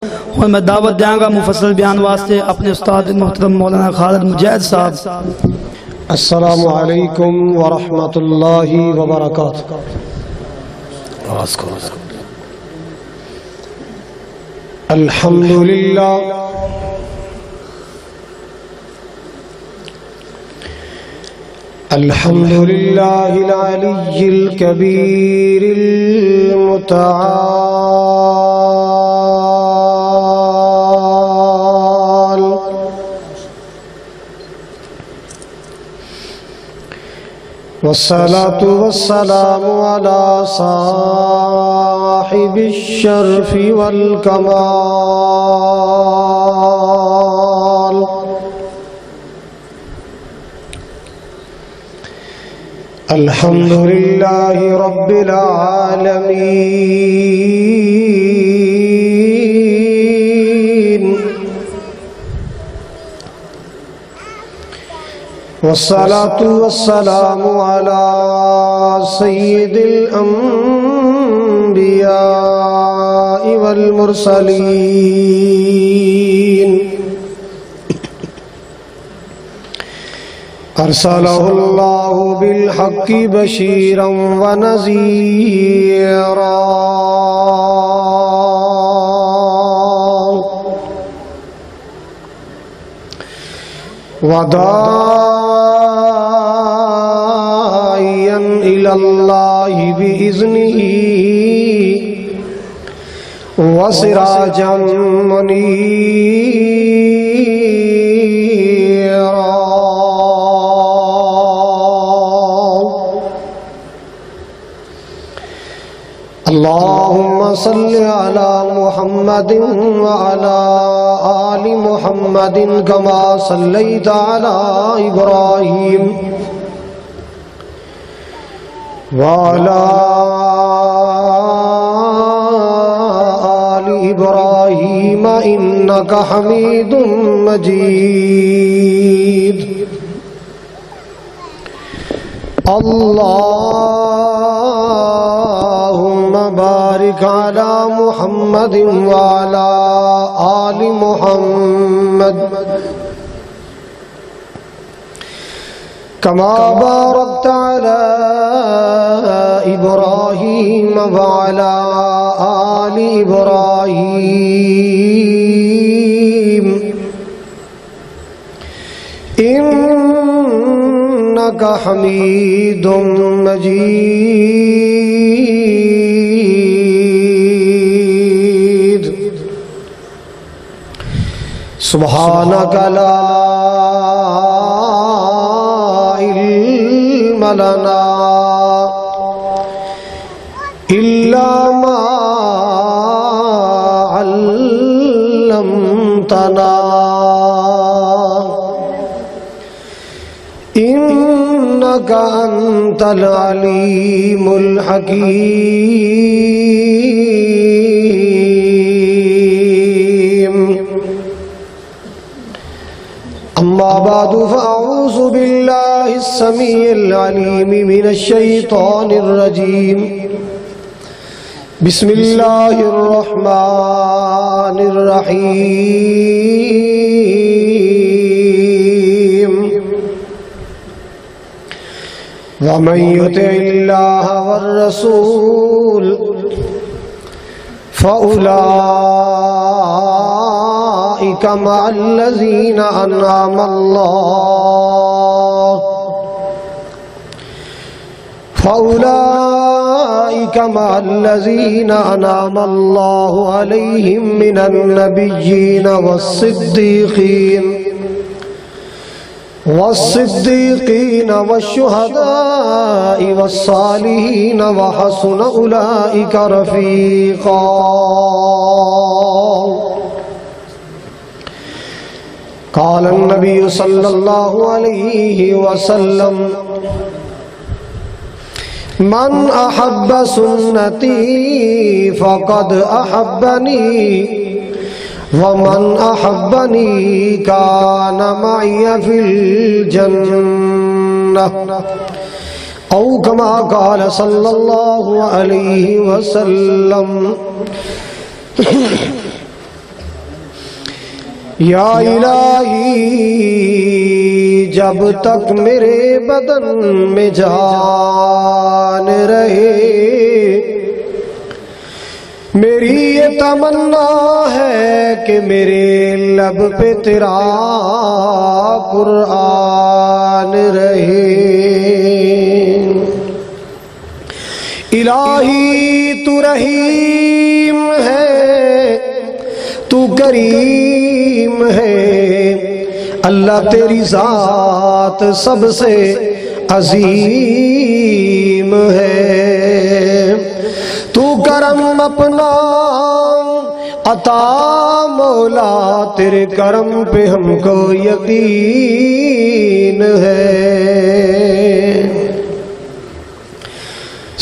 اور میں دعوت دیاں گا مفصل بیان واسطے اپنے استاد محترم مولانا خالد مجاہد صاحب. السلام علیکم ورحمۃ اللہ وبرکاتہ. الحمد للہ الحمد للہ العلی الکبیر المتعال والصلاة والسلام على صاحب الشرف والكمال الحمد لله رب العالمين والصلاة والسلام على سيد الأنبياء والمرسلين أرسله الله بالحق بشيرا ونذيرا وداعيا إلى الله بإذنه وسراجا منيرا. اللهم صل على محمد وعلى آل محمد كما صليت على إبراهيم وعلى آل إبراهيم إنك حميد مجيد. اللهم بارك على محمد وعلى آل محمد كما باركت على إبراهيم وعلى آل إبراهيم إنك حميد مجيد. سبحانك لا علم لنا إلا ما علمتنا إنك أنت العليم الحكيم. أما بعد فأعوذ بالله السميع العليم من الشيطان الرجيم. بسم الله الرحمن الرحيم. ومن يطع الله والرسول فأولئك مع الذين أنعم الله عليهم من النبيين والصديقين والشهداء والصالحين وحسن أولئك رفيقا. قال النبي صلى الله عليه وسلم: من أحب سنتي فقد أحبني ومن أحبني كان معي في الجنة أو كما قال صلى الله عليه وسلم. یا الہی جب تک میرے بدن میں جان رہے میری یہ تمنا ہے کہ میرے لب پہ تیرا قرآن رہے الہی تو رحیم ہے تو کریم ہے اللہ تیری ذات سب سے عظیم ہے تو کرم اپنا عطا مولا تیرے کرم پہ ہم کو یقین ہے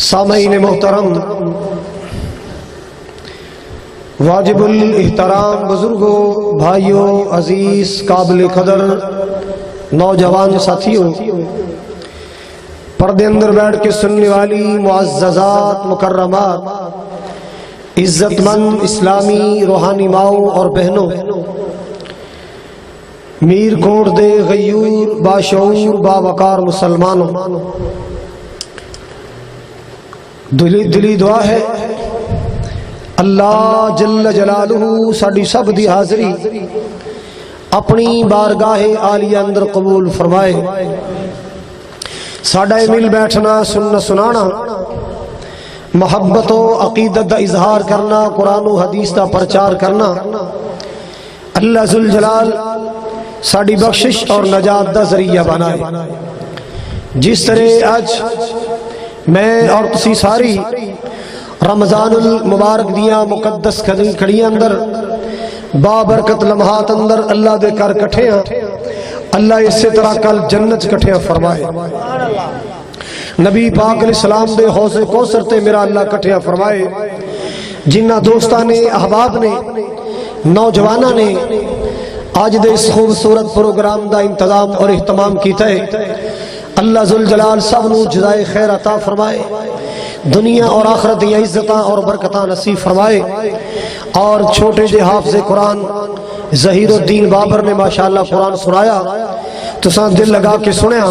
سامعین محترم واجب الاحترام بزرگوں بھائیوں عزیز قابل قدر نوجوان ساتھیوں پردے اندر بیٹھ کے سننے والی معززات مکرمات عزت مند اسلامی روحانی ماؤں اور بہنوں میر کوٹ دے غیور باشعور باوقار مسلمانوں دلی دعا ہے اللہ جل جلالہ ساڈی سب دی حاضری اپنی بارگاہ عالیہ اندر قبول فرمائے ساڈا مل بیٹھنا سننا سنانا محبت و عقیدت دا اظہار کرنا قرآن و حدیث دا پرچار کرنا اللہ ذوالجلال ساڈی بخشش اور نجات دا ذریعہ بنائے جس طرح آج میں اور تسی ساری رمضان المبارک دیا مقدس کھڑی اندر بابرکت لمحات اندر اللہ دے کر کٹھے ہیں اللہ اسی طرح کل جنت کٹھے فرمائے نبی پاک علیہ السلام دے حوض کوثر تے میرا اللہ کٹھے فرمائے جنہ دوستان نے احباب نے نوجوانہ نے آج دے اس خوبصورت پروگرام دا انتظام اور اہتمام کیتا ہے اللہ ذوالجلال سب نو جزائے خیر عطا فرمائے دنیا اور آخرت دی عزتاں اور برکتاں نصیب فرمائے اور چھوٹے جے حافظ قرآن ظہیر الدین بابر نے ماشاءاللہ قرآن سنایا تو سان دل لگا کے سنیا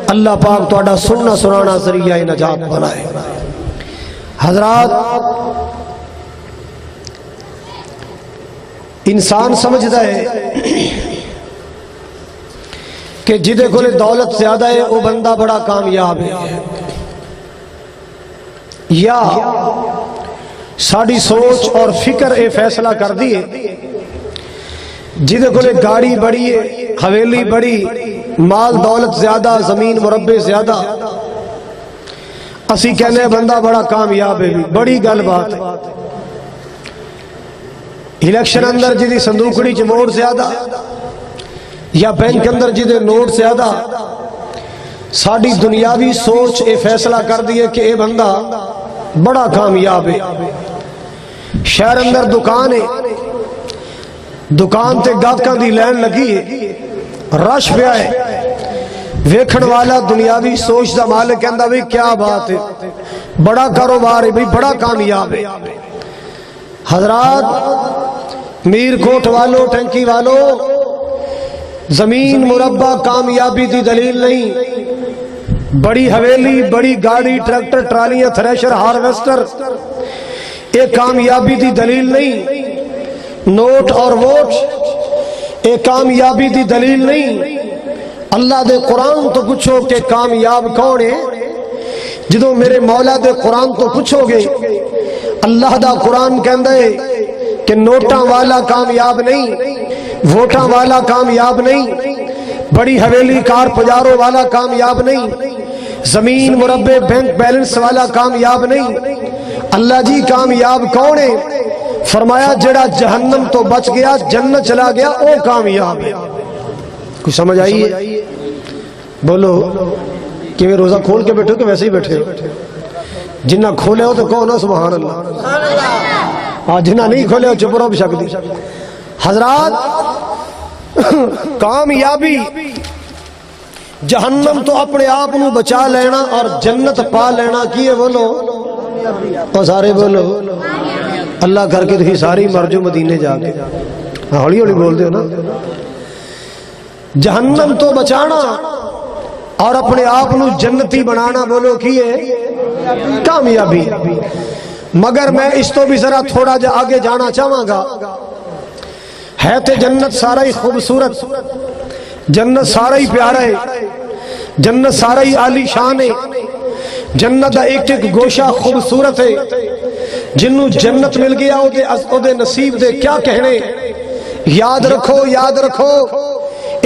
اللہ پاک تواڈا سننا سنانا ذریعہ نجات بنائے حضرات انسان سمجھتا ہے کہ جدے کولے دولت زیادہ ہے وہ بندہ بڑا کامیاب ہے یا ساڑی سوچ اور فکر اے فیصلہ کر دیئے جدے کولے گاڑی بڑی ہے حویلی بڑی مال دولت زیادہ زمین مربع زیادہ اسی کہنے بندہ بڑا کامیاب ہے بڑی گل بات ہے الیکشن اندر جدی صندوقڑی چ ووٹ زیادہ یا بینک اندر جدے نوٹ زیادہ ساڑی دنیاوی سوچ اے فیصلہ کر دیئے کہ اے بندہ بڑا کامیاب ہے شہر اندر دکان ہے دکان تے گاہکاں دی لین لگی ہے رش پیا ہے ویکھن والا دنیاوی سوچ دا مالک کہندا بھی کیا بات ہے بڑا کاروبار ہے بھی بڑا کامیاب ہے حضرات میر کوٹ والو ٹینکی والو زمین مربع کامیابی دی دلیل نہیں بڑی حویلی بڑی گاڑی ٹریکٹر ٹرالیاں تھریشر ہارویسٹر ایک کامیابی دی دلیل نہیں نوٹ اور ووٹ ایک کامیابی دی دلیل نہیں اللہ دے قرآن تو پوچھو کہ کامیاب کون ہے جدو میرے مولا دے قرآن تو پوچھو گے اللہ دا قرآن کہندا ہے کہ نوٹاں والا کامیاب نہیں ووٹاں والا کامیاب نہیں بڑی حویلی کار پجاروں والا کامیاب نہیں زمین مربع بینک بیلنس والا کامیاب نہیں اللہ جی کامیاب کون ہے فرمایا جڑا جہنم تو بچ گیا جنت چلا گیا وہ کامیاب ہے کچھ سمجھ آئی ہے بولو کہ روزہ کھول کے بیٹھو کہ ویسے ہی بیٹھے جنہ کھولے ہو تو کہو نا سبحان اللہ جنہ نہیں کھولے ہو چپ رہو بشک دی حضرات کامیابی جہنم تو اپنے آپ نو بچا لینا اور جنت پا لینا کیے بولو اور سارے بولو اللہ کر کے تھی ساری مرجو مدینے جا کے ہولی ہولی بول دے نا. جہنم تو بچانا اور اپنے آپ نو جنتی بنانا بولو کی ہے کامیابی. مگر میں اس تو بھی ذرا تھوڑا جا آگے جانا چاہوں گا. ہے تے جنت سارا ہی خوبصورت، جنت سارا ہی پیارا ہے، جنت سارا ہی عالی شان ہے، جنت دا ایک ایک گوشہ خوبصورت ہے. جنوں جنت مل گیا او دے نصیب دے کیا کہنے. یاد رکھو یاد رکھو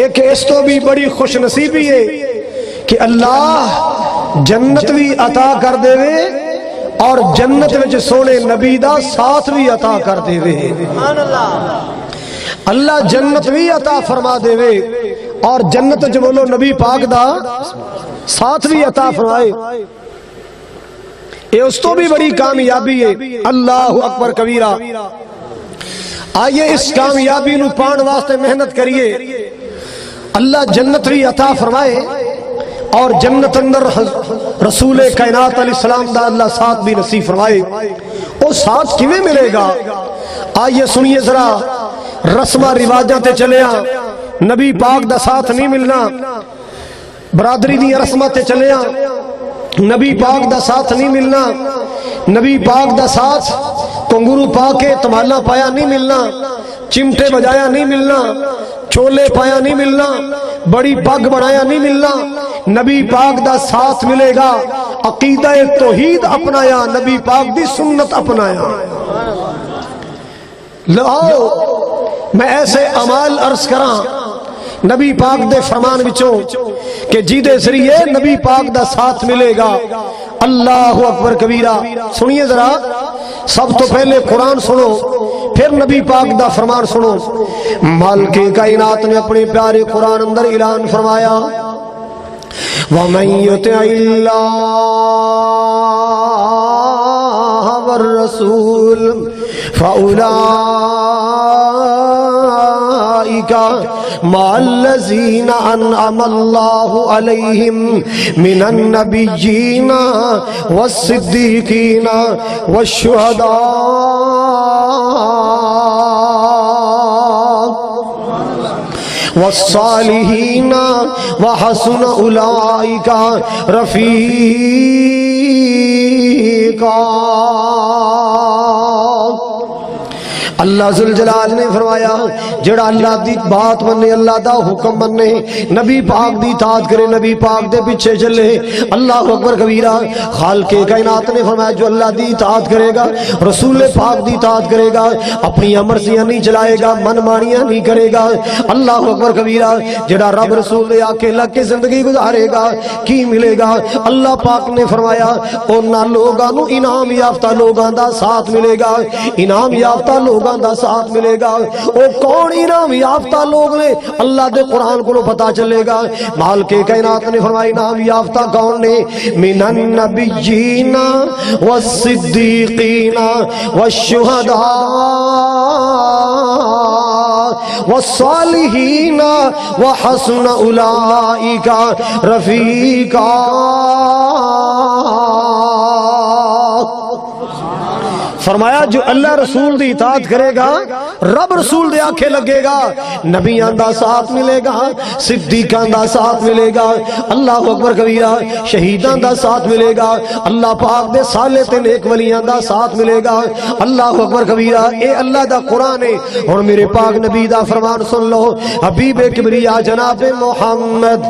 ایک اس تو بھی بڑی خوش نصیبی ہے کہ اللہ جنت بھی عطا کر دے وے اور جنت وچ سونے نبی دا ساتھ بھی عطا کر دے وے. اللہ جنت بھی عطا فرما دے وے اور جنت جو بولو نبی پاک دا ساتھ بھی عطا فرمائے. یہ اس تو بھی بڑی کامیابی ہے. اللہ اکبر کبیرہ. آئیے اس کامیابی نو پان واسطے محنت کریے. اللہ جنت بھی عطا فرمائے اور جنت اندر رسول کائنات علیہ السلام دا اللہ ساتھ بھی نصیب فرمائے. وہ ساتھ کیویں ملے گا؟ آئیے سنیے ذرا. رسمہ رواجاں تے چلیا نبی پاک دا ساتھ نہیں ملنا. برادری دی رسمہ تے چلیا نبی پاک دا ساتھ نہیں ملنا. نبی پاک دا ساتھ کنگرو پا کے تمالا پایا نہیں ملنا، چمٹے بجایا نہیں ملنا، چولے پایا نہیں ملنا، بڑی پگ بنایا نہیں ملنا. نبی پاک دا ساتھ ملے گا عقیدہ توحید اپنایا، نبی پاک دی سنت اپنایا. لاؤ میں ایسے اعمال عرض کراں نبی پاک دے فرمان وچوں کہ جی دے ذریعے نبی پاک دا ساتھ ملے گا. اللہ اکبر کبیرہ. سنیے ذرا. سب تو پہلے قرآن سنو پھر نبی پاک دا فرمان سنو. مالک کائنات نے اپنے پیارے قرآن اندر اعلان فرمایا وَمَن يُطِعِ اللَّهَ وَالرَّسُولَ فَأُولَٰئِكَ مَعَ الَّذِينَ أَنْعَمَ اللَّهُ عَلَيْهِمْ مِنَ النَّبِيِّينَ وَالصِّدِّيقِينَ وَالشُّهَدَاءِ والصالحین وحسن اولئک رفیقا. اللہ ذوالجلال نے فرمایا جڑا اللہ دی بات منے، اللہ دا حکم منے، نبی پاک دی اطاعت کرے، نبی پاک دے پیچھے چلے. اللہ اکبر کبیرہ. خالق کائنات نے فرمایا جو اللہ دی اطاعت کرے گا، رسول پاک دی اطاعت کرے گا، اپنی مرضیاں نہیں چلائے گا، من مانیاں نہیں کرے گا. اللہ اکبر کبیرہ. جڑا رب رسول دے آکے لگ کے زندگی گزارے گا کی ملے گا؟ اللہ پاک نے فرمایا انہاں لوگاں نو انعام یافتہ لوگاں دا ساتھ ملے گا. انعام یافتہ لوگاں دا ساتھ ملے گا. وہ کون انعام یافتہ لوگ نے؟ اللہ دے قرآن کو پتا چلے گا. مالک کائنات نے فرمایا انعام یافتہ کون نے؟ من النبیین والصدیقین والشہداء والصالحین وحسن اولئک رفیقا. فرمایا جو اللہ رسول دی اطاعت کرے گا، رب رسول دے آنکھیں لگے گا، نبیان دا ساتھ ملے گا، صدیقان دا ساتھ ملے گا، اللہ اکبر کبیرہ، شہیدان دا ساتھ ملے گا، اللہ پاک دے صالح تے نیک ولیان دا ساتھ ملے گا. اللہ اکبر کبیرہ. اے اللہ دا قرآن ہے. اور میرے پاک نبی دا فرمان سن لو. حبیب کبریا جناب محمد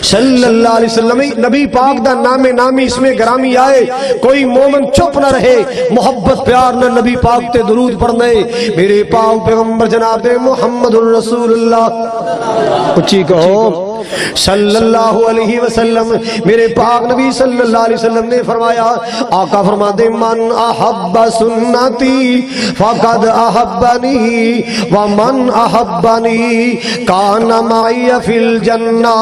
صلی اللہ علیہ وسلم نبی پاک دا نام نامی اس میں گرامی آئے. کوئی مومن چپ نہ رہے، محبت پیار نہ نبی پاک تے درود پڑھنے. میرے پاک پیغمبر جناب محمد الرسول اللہ اچھی کہو صلی اللہ علیہ وسلم. میرے پاک نبی صلی اللہ علیہ وسلم نے فرمایا، آقا فرماتے من احب سنتی فقد احبنی ومن احبنی کان معی فی الجنہ.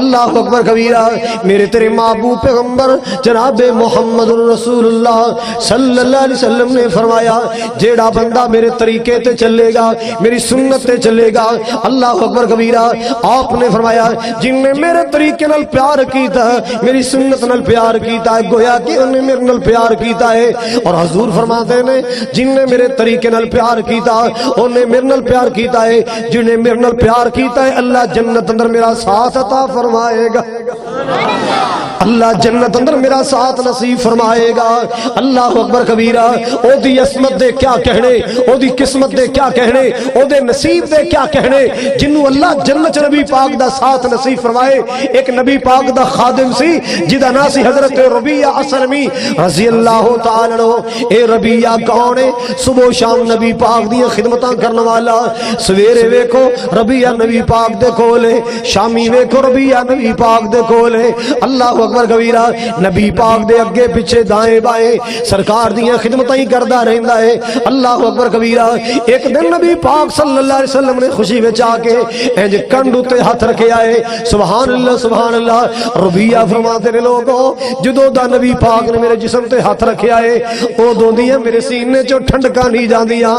اللہ اکبر کبیرہ. میرے تیرے محبوب پیغمبر جناب محمد الرسول اللہ صلی اللہ علیہ وسلم نے فرمایا جیڑا بندہ میرے طریقے تے چلے گا، میری سنت تے چلے گا، اللہ اکبر کبیرہ. آپ نے فرمایا فرمایا جن نے میرے طریقے نال پیار کیتا میری سنت نال پیار کیتا ہے گویا کہ انہیں میرے نال پیار کیتا ہے. اور حضور فرماتے ہیں جن نے میرے طریقے نال پیار کیتا انہیں میرے نال پیار کیتا ہے. جنہیں میرے نال پیار کیتا ہے اللہ جنت اندر میرا ساتھ عطا فرمائے گا. اللہ جنت اندر میرا ساتھ نصیب فرمائے گا. اللہ اکبر کبیرہ. او دی عصمت دے کیا کہنے, او دی قسمت دے کیا کہنے, او دے نصیب دے کیا کہنے جنوں اللہ جنت نبی پاک دا ساتھ نصیب فرمائے. ایک نبی پاک دا خادم سی جدا نا سی حضرت ربیہ اسلمی رضی اللہ تعالی عنہ. اے ربیہ کون ہے؟ صبح شام نبی پاک دی خدمتاں کرنے والا. سویرے ویکھو ربیہ نبی پاک دے کولے, شامی ویکھو ربیہ نبی پاک دے کولے. اللہ اکبر کبیرہ. نبی پاک دے اگے پیچھے دائیں بائیں سرکار دیاں خدمتاں ہی کردا رہندا ہے. اللہ اکبر کبیرہ. ایک دن نبی پاک صلی اللہ علیہ وسلم نے خوشی وچ آ کے انج کنڈ تے ہاتھ رکھے آئے. سبحان اللہ سبحان اللہ. ربیہ فرماتے نے لوگوں جدوں دا نبی پاک نے میرے جسم تے ہاتھ رکھے آئے اودوں دیاں میرے سینے چوں ٹھنڈکاں نہیں جاندیاں.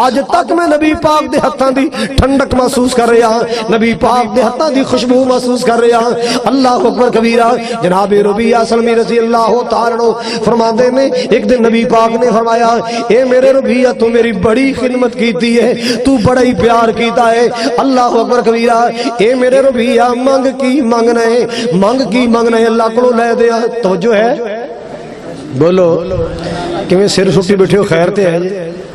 اج تک میں نبی پاک دے ہتھاں دی ٹھنڈک محسوس کر رہا, نبی پاک دے ہتھاں دی خوشبو محسوس کر رہا. اللہ اکبر کبیرہ. جناب ربیہ اسلمی رضی اللہ تعالی عنہ فرماندے نے ایک دن نبی پاک نے فرمایا اے میرے ربیہ تو میری بڑی خدمت کیتی ہے, تو بڑا ہی پیار کیتا ہے. اللہ اکبر کبیرہ. اے میرے ربیہ منگ کی منگنا ہے, منگ کی منگنا ہے اللہ کو لے دیا. توجہ ہے بولو کہ سر سٹی بیٹھے ہو خیر تے ہے جی.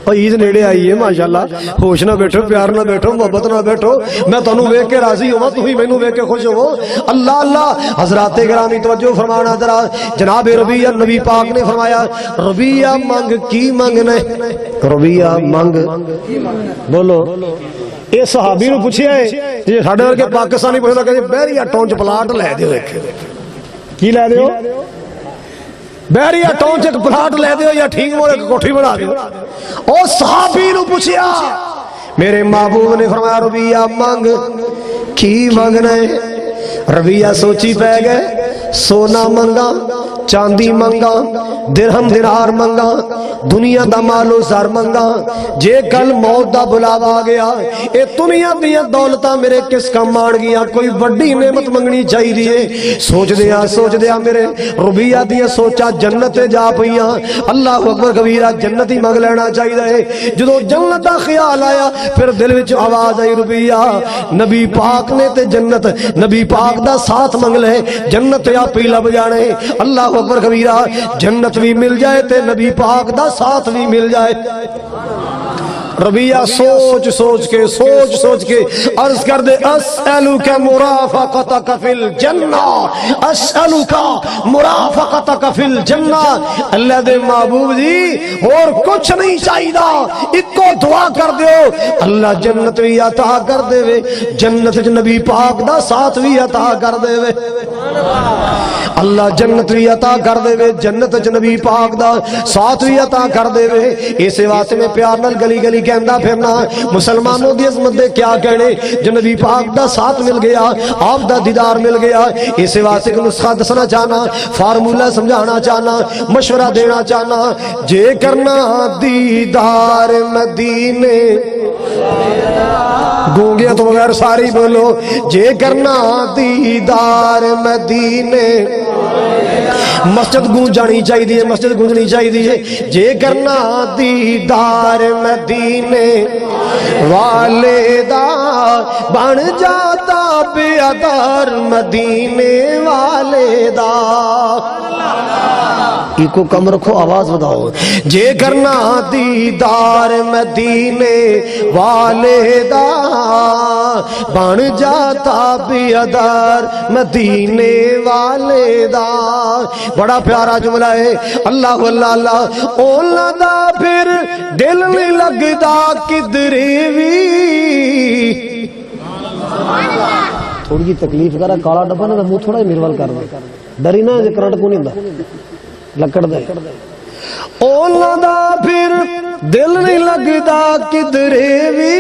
اور عید نیڑے آئی ہے ماشاءاللہ. ہوش نہ بیٹھو, پیار نہ بیٹھو, محبت نہ بیٹھو. میں تانوں ویکھ کے راضی ہوا, تسی مینوں ویکھ کے خوش ہو. اللہ اللہ. حضرات گرامی توجہ فرمانا ذرا. جناب ربیہ نبی پاک نے فرمایا ربیہ منگ کی منگنا ہے, ربیہ منگ بولو. اے صحابی نو پوچھیا ہے جی ساڈے ورگے پاکستانی پوچھدا کہ بہریا ٹون چ پلاٹ لے دیو. ایک کی لے دیو؟ بہریا ٹون چ پلاٹ لے دیو یا ٹھیک مول ایک کوٹھی بنا دیو. او صحابی نو پوچھیا میرے محبوب نے فرمایا ربیہ منگ کی منگنا ہے. ربیہ سوچی پہ گئے. سونا منگا, چاندی منگا, درہم دینار منگا, دنیا دا مال و زر منگا, جے کل موت دا بلاوا آ گیا اے دنیا دیاں دولتاں میرے کس کام آن گیا, کوئی بڑی نعمت منگنی چاہیے. سوچ دیا میرے ربیہ دیاں سوچا جنت جا پئیاں. اللہ اکبر کبیرہ. جنت ہی منگ لینا چاہیے. جدوں جنت دا خیال آیا پھر دل وچ آواز آئی ربیہ نبی پاک نے تے جنت نبی پاک دا ساتھ منگ لے, جنت آپ ہی لب جانے. اللہ اکبر کبیرہ. جنت بھی مل جائے تے نبی پاک دا ساتھ بھی مل جائے. ربیہ سوچ کے عرض کر دے اسألک مرافقتک فی الجنہ, اسألک مرافقتک فی الجنہ. اللہ دے محبوب جی اور کچھ نہیں چاہیدا, ایک کو دعا کر دیو اللہ جنت بھی عطا کر دے وے, جنت وچ نبی پاک دا ساتھ بھی عطا کر دے وے. اللہ جنت بھی عطا کر دے وے, جنت وچ نبی پاک دا ساتھ بھی عطا کر دے وے. اس واسطے میں پیار نال گلی گلی کہندا پھرنا مسلمانوں دی عظمت دے کیا کہنے. جو نبی پاک دا ساتھ مل گیا, آپ دا دیدار مل گیا. اس واسطے کہ نسخہ دسنا چاہنا, فارمولہ سمجھانا چاہنا, مشورہ دینا چاہنا. جے کرنا دیدار مدینے, گونگیاں تو بغیر ساری بولو, جے کرنا دیدار مدینے. مسجد گونج جانی چاہیے, مسجد گونجنی چاہیے. جے کرنا دیدار مدینے والے دا بن جاتا بیادار مدینے والے دا. ایک کم رکھو, آواز بتاؤ. جے کرنا دیدار مدینے والے دا بن جاتا بیادار مدینے والے دا. بڑا پیارا جملہ ہے. اللہ اللہ اللہ. اولا دا پھر دل نہیں لگدا کدھرے وی. تھوڑی جی تکلیف کرا, کالا ڈبا نا منہ تھوڑا میرے وال کر دے, ڈری نہ کرنٹ کو نہیں ہوندا لکڑ دے. اولا دا پھر دل نہیں لگدا کدھرے وی,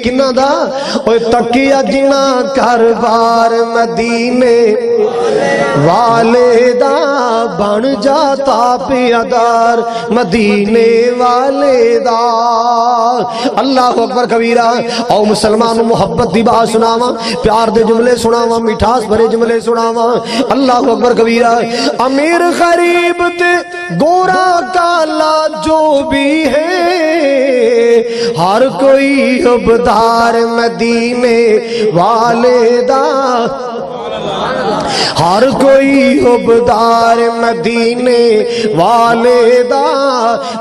کنہ دا اوے تکیا جنا گھر بار مدینے والے دا بن جاتا پیادار مدینے والے دا اللہ اکبر کبیرہ او مسلمان محبت دی بات سناواں پیار دے جملے سناواں مٹھاس بھرے جملے سناواں اللہ اکبر کبیرہ امیر غریب تے گورا کالا جو بھی ہے ہر کوئی عبدار مدینے والے دا ہر کوئی عبدار مدینے والے دا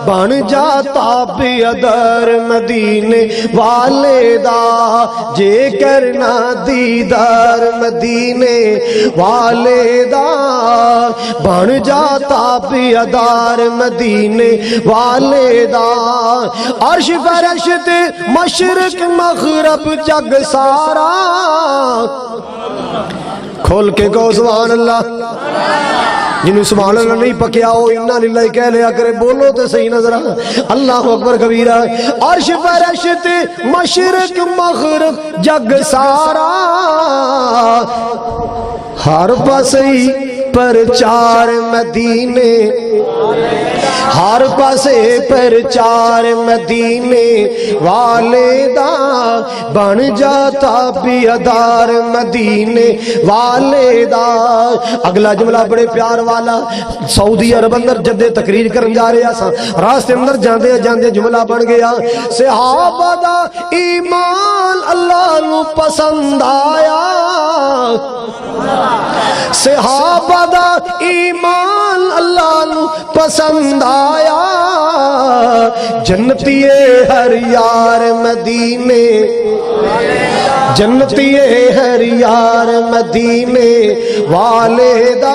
بن جاتا بیادر مدینے والے دا جے کرنا دیدار مدینے والے دا بن جاتا بیادر مدینے والے دا عرش فرش تے مشرق مغرب جگ سارا کھول کے کہو سبحان اللہ جنہوں سبحان اللہ نہیں پکیا ہو انا للہ کہہ لیا کرے بولو تے صحیح نظر اللہ اکبر کبیرہ عرش فرش تے مشرق مغرب جگ سارا ہر پاسے پرچار مدینے ہر پاسے پرچار مدینے والے دا بن جاتا بیادار مدینے والے دا اگلا جملہ بڑے پیار والا سعودی عرب اندر جدے تقریر کرن جا رہے ہیں راستے اندر جاندے جاندے جملہ بن گیا صحابہ دا ایمان اللہ نو پسند آیا صحابہ دا ایمان اللہ نو پسند آیا جنتی ہر یار مدینے جنتی ہر یار مدینے والے دا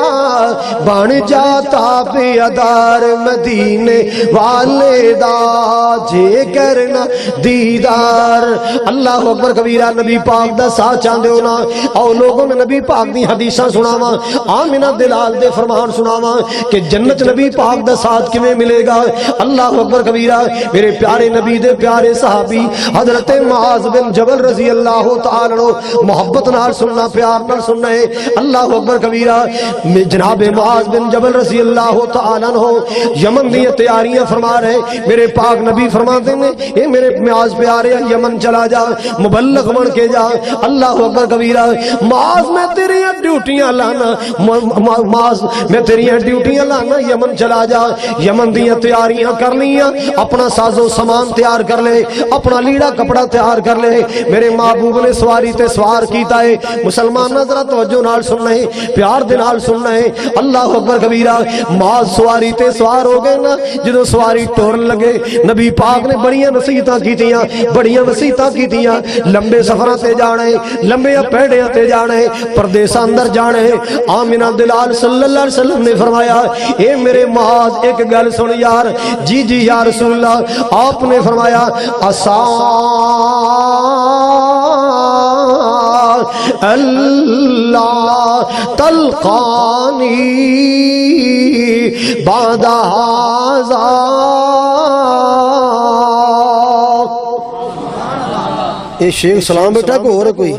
بن جاتا بیادار مدینے والے دا جے کرنا دیدار اللہ اکبر کبیرہ نبی پاک دا ساتھ چاندے ہونا اور لوگوں نے نبی پاک دی حدیثاں سناواں آمنہ دلال دے فرمان سناواں کہ جنت نبی پاک دا ساتھ کیویں ملے گا اللہ اکبر کبیرہ میرے پیارے نبی دے پیارے صحابی حضرت معاذ بن جبل رضی اللہ تعالی عنہ محبت نال سننا پیار نال سننا ہے اللہ اکبر کبیرہ جناب معاذ بن جبل رضی اللہ تعالی عنہ یمن دی تیاریاں فرما رہے میرے پاک نبی فرماتے ہیں اے میرے معاذ پیارے یمن چلا جا مبلغ بن کے جا اللہ اکبر کبیرہ معاذ میں تیری ڈیوٹیاں لانا معاذ میں تیری ڈیوٹیاں لانا یمن چلا جا یمن دی تیاریاں کر لیاں اپنا ساز و سامان تیار کر لے اپنا لیڑا کپڑا تیار کر لے میرے محبوب نے سواری تے سوار کیتا ہے مسلمان ذرا توجہ نال سننا ہے پیار دے نال سننا ہے اللہ اکبر کبیرہ معاذ سواری تے سوار ہو گئے نا جدوں سواری ٹورن لگے نبی پاک نے بڑیاں نصیحتاں کیتیاں بڑیاں وصیتاں کیتیاں لمبے سفراں تے جانا ہے لمبے پیڑیاں تے جانا ہے پردیساں اندر جانا ہے آمنہ دلال صلی اللہ علیہ وسلم نے فرمایا اے میرے معاذ ایک گل سن یار جی جی یا رسول اللہ آپ نے فرمایا اللہ تلقانی بعد هذا یہ شیخ سلام بیٹا کو اور کوئی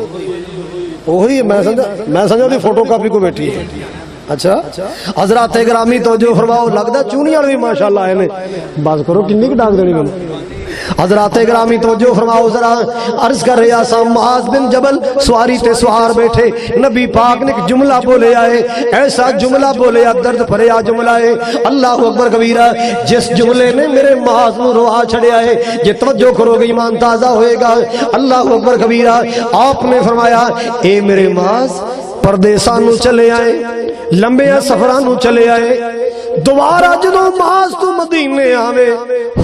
وہی میں سمجھا دی فوٹو کاپی کو بیٹھی ہے اچھا حضرات گرامی توجہ فرماؤ لگدا چونیاں بھی ماشاءاللہ آئے نے بس کرو کنی کی ڈانگ دینی میں حضرات گرامی توجہ فرماؤ ذرا عرض کر رہا سا معاذ بن جبل سواری تے سوار بیٹھے نبی پاک نے ایک جملہ بولے آئے ایسا جملہ بولے درد بھریا جملہ ہے اللہ اکبر کبیرہ جس جملے نے میرے معاذ نو روا چھڑیا ہے جے توجہ کرو گے ایمان تازہ ہوئے گا اللہ اکبر کبیرہ آپ نے فرمایا اے میرے معاذ پردیساں نو چلے آئے لمبے سفراں نو چلے آئے دوبارہ جدوں معاذ تو مدینے آوے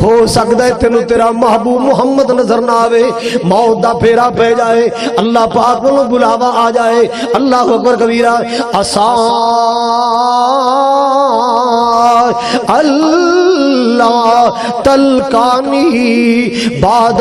ہو سکتا ہے تینوں تیرا محبوب محمد نظر نہ آوے موت دا پھیرا پہ جائے اللہ پاک کو بلاوا آ جائے اللہ اکبر کبیرہ اللہ تلقانی بعد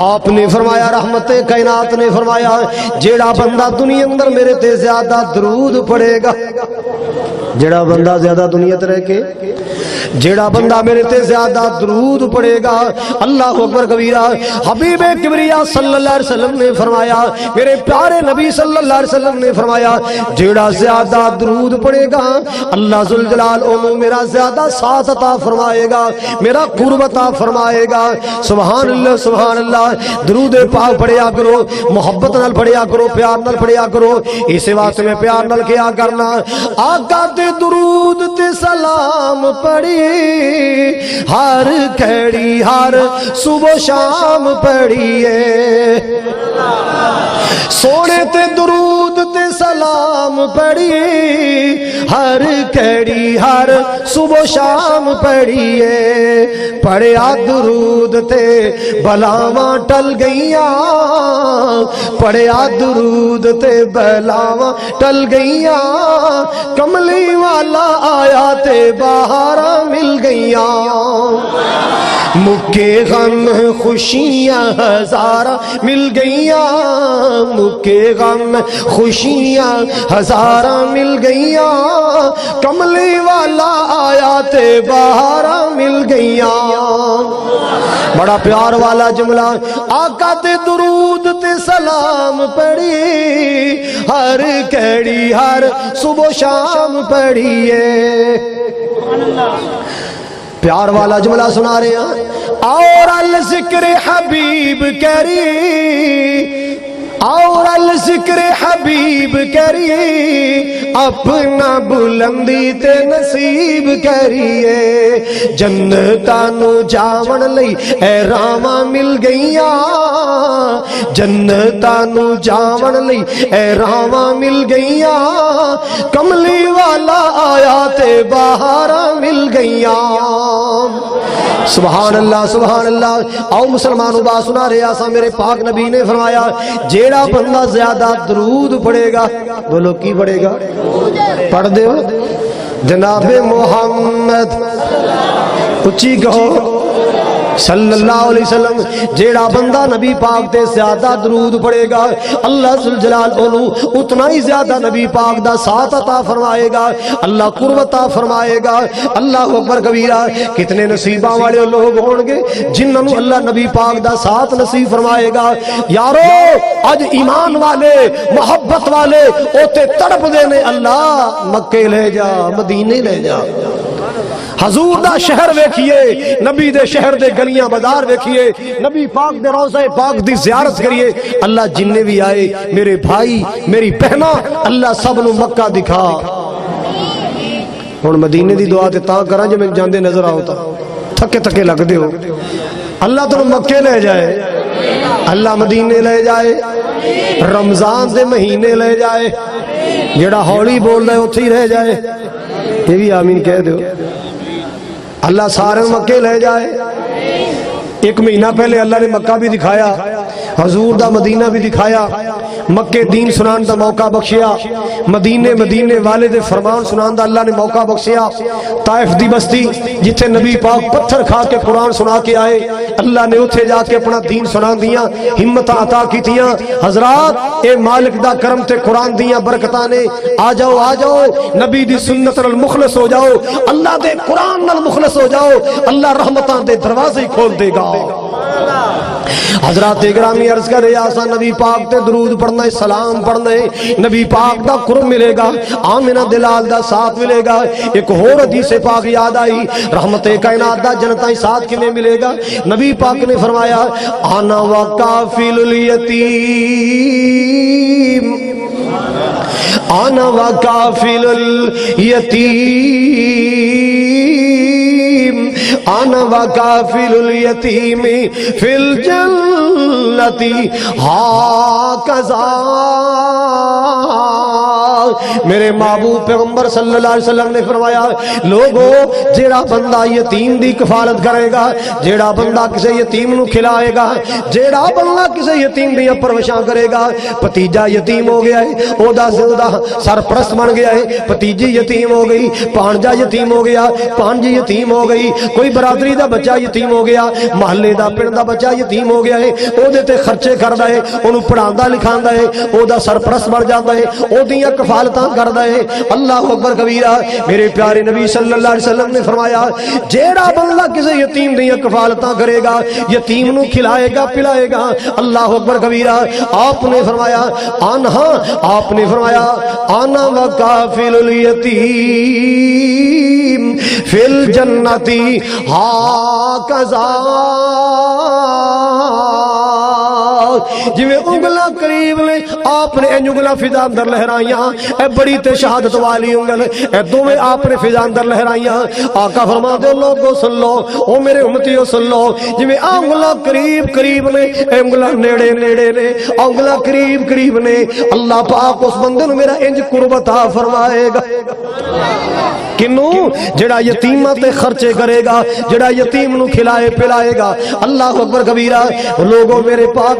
آپ نے فرمایا رحمت کائنات نے فرمایا جیڑا بندہ دنیا اندر میرے تے زیادہ درود پڑھے گا، جیڑا بندہ زیادہ دنیا تے رہ کے جیڑا بندہ میرے تے زیادہ درود پڑھے گا، اللہ اکبر کبیرہ، حبیب کبریا صلی اللہ علیہ وسلم نے فرمایا، میرے پیارے نبی صلی اللہ علیہ وسلم نے فرمایا جیڑا زیادہ درود پڑھے گا اللہ ذوالجلال انہوں میرا زیادہ ساتھ عطا فرمائے گا، میرا قرب عطا فرمائے گا۔ سبحان اللہ سبحان اللہ، درود پاک پڑھیا کرو، محبت نال پڑھیا کرو، پیار نال پڑھیا کرو، اسی واسطے میں پیار نال کیا کرنا، آقا تے درود تے سلام پڑھی ہر کھڑی ہر صبح شام پڑھیے، سونے تے درود تے سلام پڑھی ہر کھڑی ہر صبح شام پڑھیے، پڑھیا درود تے بلاواں ٹل گئیاں، پڑھیا درود تے بلاواں ٹل گئیاں، کملی والا آیا تے بہاراں مل گئیاں، مکے غم خوشیاں ہزاراں مل گئیاں، مکے غم خوشیاں ہزاراں مل گئیاں، کملی والا آیا تے بہاراں مل گئیاں۔ بڑا پیار والا جملہ، آقا تے درود تے سلام پڑھی ہر کھڑی ہر صبح شام پڑھیے، پیار والا جملہ سنا رہے ہیں، اور الذکر حبیب کری، اور الذکر حبیب کری، اپنا بلندی تے نصیب کریے، جنتاں نو جاون لئی اے راواں مل گئیاں، جنتاں نو جاون لئی اے راواں مل گئیاں، کملی والا آیا تے بہاراں مل گئیاں۔ سبحان اللہ سبحان اللہ۔ آؤ مسلمانوں بات سنا رہے آسا، میرے پاک نبی نے فرمایا جیڑا بندہ زیادہ درود پڑھے گا، بولو کی پڑھے گا، پڑھ دے ہو جناب محمد، اچھی کہو صلی اللہ علیہ وسلم، جیڑا بندہ نبی پاک تے زیادہ درود پڑھے گا اللہ ذوالجلال انہوں اتنا ہی زیادہ نبی پاک دا ساتھ عطا فرمائے گا، اللہ قرب عطا فرمائے گا۔ اللہ اکبر کبیرہ، کتنے نصیباں والے لوگ ہون گے جنہوں اللہ نبی پاک دا ساتھ نصیب فرمائے گا۔ یارو اج ایمان والے محبت والے اوتے تڑپ دینے، اللہ مکے لے جا، مدینے لے جا، حضور دا شہر ویکھیے، نبی دے شہر دے گلیاں بازار ویکھیے، نبی پاک دے روضہ پاک دی زیارت کریے۔ اللہ جننے بھی آئے میرے بھائی میری بہنہ، اللہ سب نو مکہ دکھا۔ ہن مدینے دی دعا تے تاں کراں جے میں جاندے نظر آؤ تا تھکے تھکے لگ دے ہو، اللہ تو مکے لے جائے، اللہ مدینے لے جائے، رمضان دے مہینے لے جائے، جڑا ہولی بول رہے اتھے ہی رہ جائے، یہ بھی آمین کہہ دو، اللہ سارے مکے لے جائے۔ ایک مہینہ پہلے اللہ نے مکہ بھی دکھایا، حضور دا مدینہ بھی دکھایا، مکے دین سنان دا موقع بخشیا، مدینے والے دے فرمان سنان دا اللہ نے موقع بخشیا، طائف دی بستی جتھے نبی پاک پتھر کھا کے قرآن سنا کے آئے، اللہ نے اتھے جا کے اپنا دین سنان دیاں، ہمت عطا کی تیاں۔ حضرات اے مالک دا کرم تے قرآن دیاں برکتاں نے، آ جاؤ نبی دی سنت نال مخلص ہو جاؤ، اللہ دے قرآن نال مخلص ہو جاؤ، اللہ رحمتاں دے دروازے کھول دے گا۔ حضرات گرامی عرض کر رہے آسا، نبی پاک تے درود پڑھنا ہے، سلام پڑھنا ہے، نبی پاک دا قرب ملے گا، آمنہ دلال دا ساتھ ملے گا۔ ایک اور حدیث پاک یاد آئی، رحمت کائنات دا جنتائی ساتھ کیویں ملے گا؟ نبی پاک نے فرمایا انا وکافل الیتیم، انا وکافل الیتیم، انا وکافل الیتیم فی الجنت ہاکذا میرے محبوب پیغمبر صلی اللہ علیہ وسلم نے فرمایا لوگو جیڑا بندہ یتیم دی کفالت کرے گا، جیڑا بندہ کسی یتیم نو کھلائے گا، جیڑا بندہ کسی یتیم دی پرورشاں کرے گا، بھتیجا یتیم ہو گیا ہے او دا سرپرست بن گیا ہے، بھتیجی یتیم ہو گئی، پانجا یتیم ہو گیا، پانجی یتیم ہو گئی، کوئی برادری دا بچہ یتیم ہو گیا، محلے دا پنڈ دا بچہ یتیم ہو گیا ہے، او دے تے خرچے کردا ہے، اونوں پڑھاندا لکھاندا ہے، او دا سرپرست بن جاندا ہے، او دیاں کفالتاں کردا ہے۔ اللہ اکبر کبیرہ۔ میرے پیارے نبی صلی اللہ علیہ وسلم نے فرمایا جیڑا بندہ کسی یتیم دیاں کفالتاں کرے گا، یتیم نو کھلائے گا پلائے گا، اللہ اکبر کبیرہ، آپ نے فرمایا آنہا، آپ نے فرمایا آنا وکافل الیتیم فی الجنتی ہاکذا، جویں انگلاں قریب نے آپ نے انگلاں فضا اندر لہرائیاں، اے بڑی تے شہادت والی انگل، اے دوویں آپ نے فضا اندر لہرائیاں۔ آقا فرماتے لوگو سن لو، او میرے امتیو سن لو، جویں انگلاں قریب قریب نے، انگلاں نیڑے نیڑے نے، انگلاں قریب قریب نے، اللہ پاک اس بندے نو میرا انج قرب عطا فرمائے گا۔ کنوں؟ جڑا یتیماں تے خرچے کرے گا، جڑا یتیم نو کھلائے پلائے گا۔ اللہ اکبر کبیرہ۔ لوگوں میرے پاک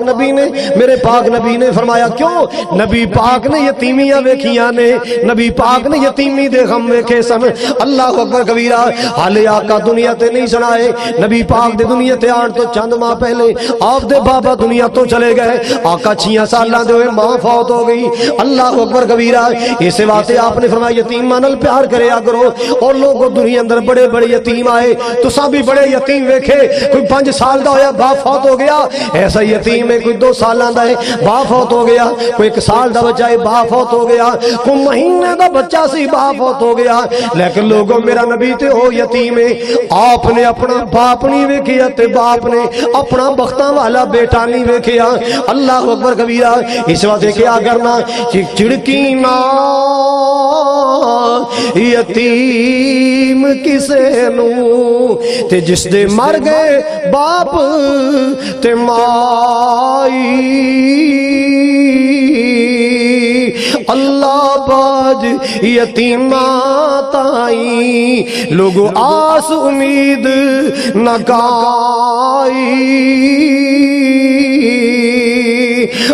نبی نے فرمایا کیوں؟ نبی پاک نے یتیمیاں ویکھیاں نے، نبی پاک نے یتیمی دے غم ویکھے سن۔ اللہ اکبر کبیرہ۔ حالے آقا دنیا تے نہیں سنائے، نبی پاک دے دنیا تے آن تو چند ماہ پہلے آپ دے بابا دنیا تو چلے گئے، آقا 6 سالاں دے ہوئے ماں فوت ہو گئی۔ اللہ اکبر کبیرہ۔ اس واسطے آپ نے فرمایا یتیماں نال پیار کریا کرو۔ اور لوگوں دنیا اندر بڑے بڑے یتیم آئے، تساں بھی بڑے یتیم ویکھے، کوئی 5 سال دا ہویا باپ فوت ہو گیا، ایسا یتیم ہے کوئی 2 سالاں دا ہے باپ فوت ہو گیا، کوئی 1 سال دا بچہ ہے باپ فوت ہو گیا، کوئی مہینے دا بچہ سی باپ فوت ہو گیا، لیکن لوگوں میرا نبی تے ہو یتیم ہے۔ آپ نے اپنا باپ نہیں ویکھیا تے باپ نے اپنا بختاں والا بیٹا نہیں ویکھیا۔ اللہ اکبر کبیرہ۔ اس واسطے کیا کرنا، چڑکی نہ یتیم کسے نو تے جس دے مر گئے باپ تے مائی، اللہ باج یتیماں تائی لوگو آس امید نکائی۔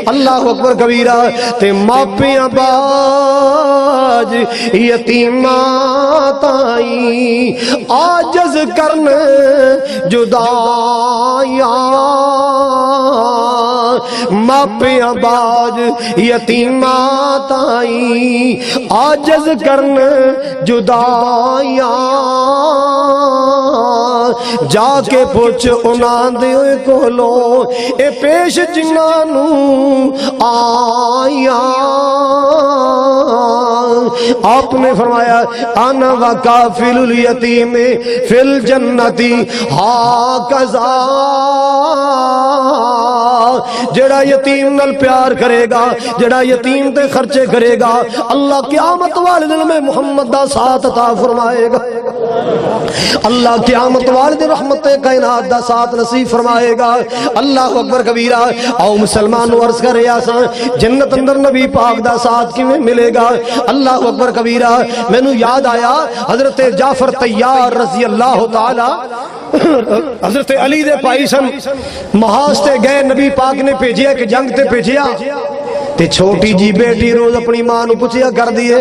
اللہ اکبر کبیرہ۔ تے ماپیاں باج یتیماں تائی عاجز کرن جدائیاں، ماپیاں باج یتیماں تائی عاجز کرن جدائیاں، جا کے پوچھ انہاں دے کولو اے پیش جنہاں نو آیاں۔ آپ نے فرمایا انا وکافل الیتیم فی الجنتی ہاکذا، جڑا یتیم نال پیار کرے گا، جڑا یتیم تے خرچے کرے گا، اللہ قیامت والے دن میں محمد دا ساتھ عطا فرمائے گا، اللہ قیامت والے دن رحمت کائنات دا ساتھ نصیب فرمائے گا۔ اللہ اکبر کبیرہ۔ او مسلمانوں عرض کر رہا سا جنت اندر نبی پاک دا ساتھ کیویں ملے گا؟ اللہ اکبر کبیرہ۔ مینوں یاد آیا حضرت جعفر طیار رضی اللہ تعالی، حضرت علی دے پائی سن، محاذ تے گئے، نبی پاک نے بھیجیا کہ جنگ تے بھیجیا، تے چھوٹی جی بیٹی روز اپنی ماں نو پوچھیا کر دیے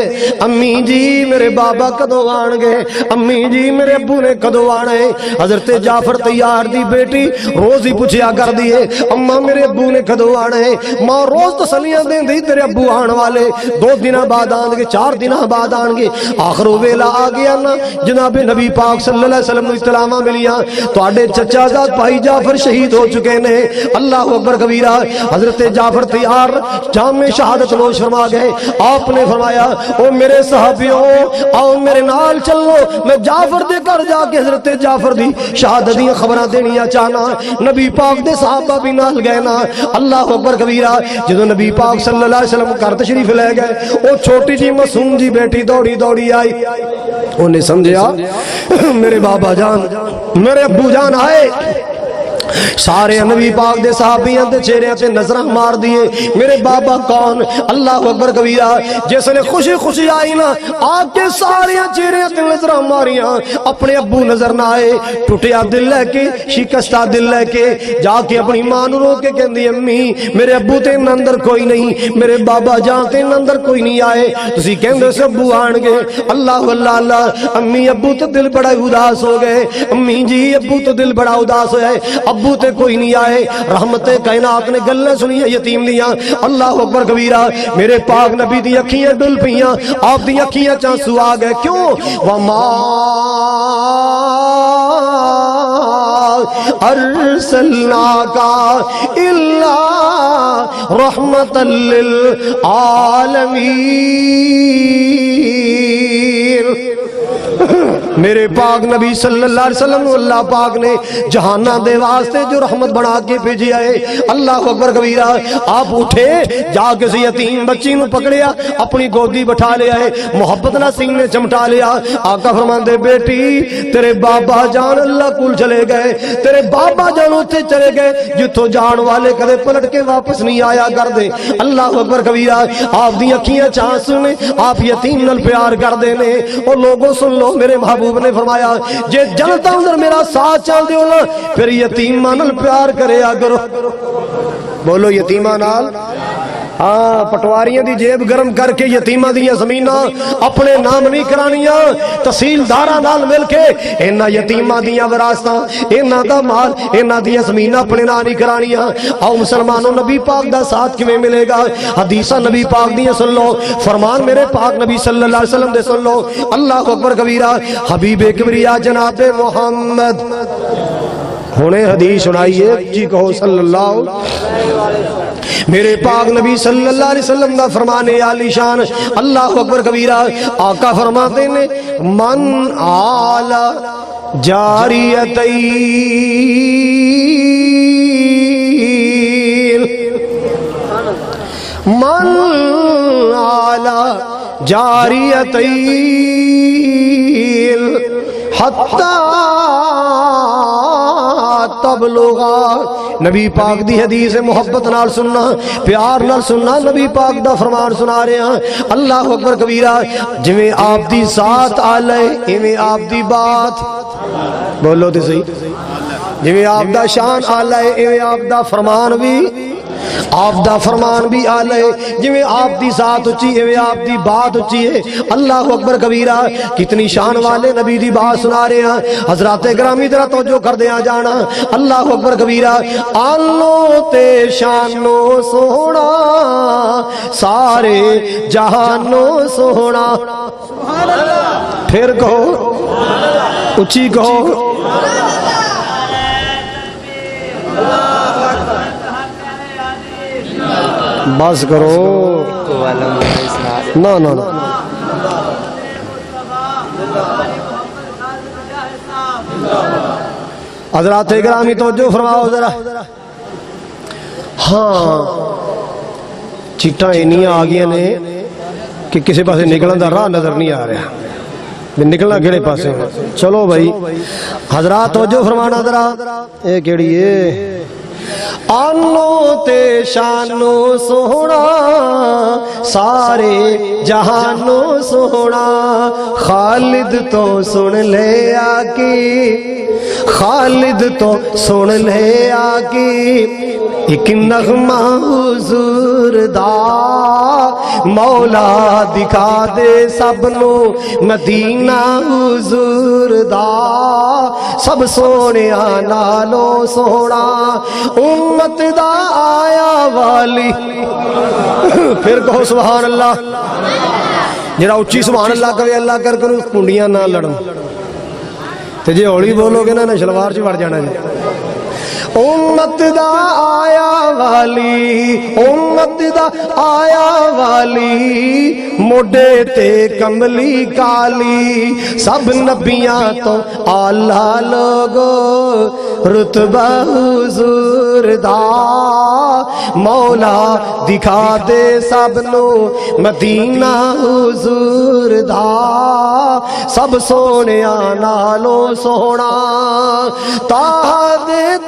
امی جی میرے بابا کدو آن گے، امی جی میرے ابو نے کدو آنا ہے۔ حضرت جعفر طیار دی بیٹی روز ہی پوچھیا کر دیے اما میرے ابو نے کدو آنا ہے، ماں روز تسلیاں دین دی تیرے ابو آن والے 2 دن بعد آن گے، 4 دن بعد آن گے۔ آخر ویلا آ گیا نا، جناب نبی پاک صلی اللہ علیہ وسلم اطلاعاں ملیاں تواڈے چچا زاد بھائی جعفر شہید ہو چکے نے۔ اللہ اکبر کبیرہ۔ حضرت جعفر طیار میں شہادت نوش فرما گئے۔ آپ نے فرمایا او میرے صحابیوں آؤ میرے نال چلو، میں جعفر دے گھر جا کے حضرت جعفر دی شہادت دی خبراں دینیاں چاہنا۔ نبی پاک دے صحابہ بھی نال گئے نا۔ اللہ اکبر کبیرہ۔ جدوں نبی پاک صلی اللہ علیہ وسلم گھر تشریف لے گئے، او چھوٹی جی معصوم جی بیٹی دوڑی دوڑی آئی، انہیں سمجھا میرے بابا جان میرے ابو جان آئے، سارے نبی پاک دے صحابیاں دے چہرے تے نظراں مار دیے میرے بابا کون اللہ اکبر کبیرہ جس نے خوشی خوشی آئی نا آ کے سارے چہرے تے نظراں ماریاں اپنے ابو نظر نہ آئے ٹوٹیا دل لے کے شکستہ دل لے کے جا کے اپنی ماں نو رو کے کہندی امی میرے ابو تے اندر کوئی نہیں میرے بابا جان تے اندر کوئی نہیں آئے تسی کہندے سے ابو آن گے اللہ اللہ اللہ امی ابو تے دل بڑا اداس ہو گئے امی جی ابو تو دل بڑا اداس ہویا ہے ابو تے کوئی نہیں آئے رحمت کائنات نے گلیں سنی یتیم دیاں اللہ اکبر کبیرہ میرے پاک نبی دی اکھیاں ڈل پیاں آپ دی اکھیاں چانسو آ گئے کیوں وما ارسلناک الا رحمتا للعالمین میرے پاک نبی صلی اللہ علیہ وسلم اللہ پاک نے جہانہ دے واسطے جو رحمت بنا کے بھیجی ہے اللہ اکبر کبیرہ آپ اٹھے جا کے یتیم بچی نو پکڑیا اپنی گودی بٹھا لیا ہے محبت نہ سینے چمٹا لیا آقا فرماندے بیٹی تیرے بابا جان اللہ کول چلے گئے تیرے بابا جان اتنے چلے گئے جتوں جان والے کدے پلٹ کے واپس نہیں آیا کر دے اللہ اکبر کبیرہ آپ دی اکھیاں چانسو نے آپ یتیم نال پیار کر دے نے اور لوگوں سن لو میرے محبوب نے فرمایا جے جنتا اندر میرا ساتھ چل دیو نا پھر یتیماں نال پیار کریا کرو بولو یتیماں نال ہاں پٹواریاں دی جیب گرم کر کے یتیماں دیاں زمیناں اپنے نام نہیں کرانیاں تحصیلداراں نال مل کے انہاں یتیماں دیاں وراثتاں انہاں دا مال انہاں دیاں زمیناں اپنے نام نہیں کرانیاں آؤ مسلمانوں نبی پاک دا ساتھ کیویں ملے گا حدیثاں نبی پاک دیاں سن لو فرمان میرے پاک نبی صلی اللہ علیہ وسلم دے سن لو اللہ اکبر کبیرہ حبیب کبریا جناب محمد ہونے حدیث سنائیے جی کہو صلی اللہ میرے پاک نبی صلی اللہ علیہ وسلم دا فرمانے عالی شان اللہ اکبر کبیرہ آقا فرماتے نے من آلا جاریتین من آلا جاریتین حتی تبلغا نبی پاک دی حدیث محبت نال سننا پیار نال سننا نبی پاک دا فرمان سنا رہے ہیں اللہ اکبر کبیرہ جویں آپ دی ذات آلے ایویں آپ دی بات بولو تے صحیح جویں آپ دا شان آلے ایویں آپ دا فرمان بھی آپ دا فرمان بھی آلے جویں آپ دی ذات اچھی ہے آپ دی بات اچھی ہے اللہ اکبر کبیرہ کتنی شان والے نبی دی بات سنا رہے ہیں حضرات گرامی ذرا توجہ کر دیا جانا اللہ اکبر کبیرہ آلو تے شانو سونا سارے جہانو سونا پھر کہو اچھی کہو بس کرو نا نا نا حضرات گرامی توجہ فرماؤ ذرا ہاں چیٹاں اینیاں آ گئی نے کہ کسی پاسے نکلن دا راہ نظر نہیں آ رہا نکلنا کیڑے پاسے چلو بھائی حضرات توجہ فرمانا ذرا اے کیڑی ہے آنو تے شانو سونا سارے جہانو سونا خالد تو سن لے آکی خالد تو سن لے آکی ایک نغمہ حضور دا مولا دکھا دے سب نو مدینہ حضور دا سب سونے نالو سونا امت دا آیا والی پھر کہو سبحان اللہ جڑا اچھی سبحان اللہ کہے اللہ کر کروں کنڈیاں نہ لڑوں تے جے ہولی بولو گے نا شلوار چ وڑ جانا جی امت دا آیا والی امت دا آیا والی موڈے تے کملی کالی سب نبیاں تو آلہ لوگو رتبہ حضور دا مولا دکھا دے سب نو مدینہ حضور دا سب سونے نالو سونا تاہ دے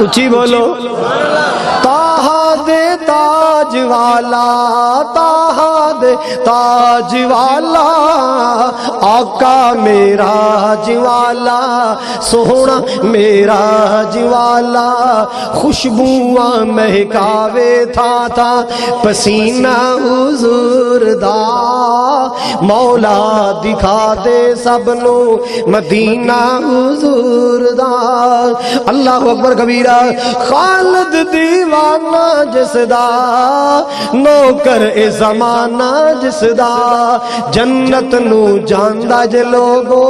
اچھی بولو، طه دے تاج والا، طه دے تاج والا، آقا میرا جوالا، سونا میرا جوالا، خوشبوواں مہکاوے تھا پسینہ حضور دا، مولا دکھا دے سب نو مدینہ حضور دا۔ اللہ اکبر کبیرہ، خالد دیوانہ جس دا، نوکر اے زمانہ جس دا، جنت نو جاندا جے لوگو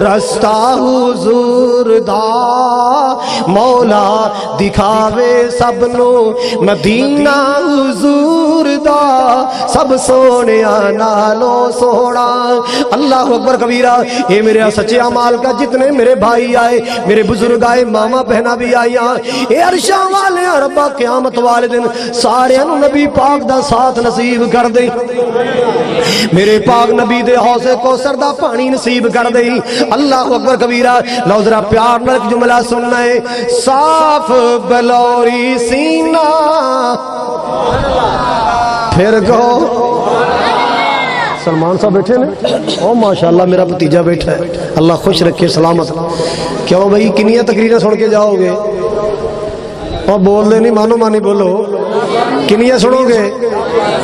رستہ حضور دا، مولا دکھاوے سب نو مدینہ حضور دا، سب سونیا نالو سونا۔ اللہ اکبر کبیرہ۔ اے میرے سچے اعمال کا جتنے میرے بھائی آئے، میرے بزرگ آئے، ماما بہنا بھی آئی، اے عرشاں والے ربا قیامت والے دن سارے نبی پاک دا ساتھ نصیب کر دے، میرے پاک نبی دے حوض کوثر دا پانی نصیب کر دے۔ اللہ اکبر کبیرہ۔ لو ذرا پیار نال جملہ سننا ہے، صاف بلوری سینہ، پھر کہو سلمان صاحب بیٹھے نے، او ماشاءاللہ میرا بھتیجا بیٹھا ہے، اللہ خوش رکھے سلامت۔ کیوں بھائی کنیاں تقریریں سن کے جاؤ گے؟ اور بول دے نہیں، مانو مانی بولو، کنیاں سنو گے؟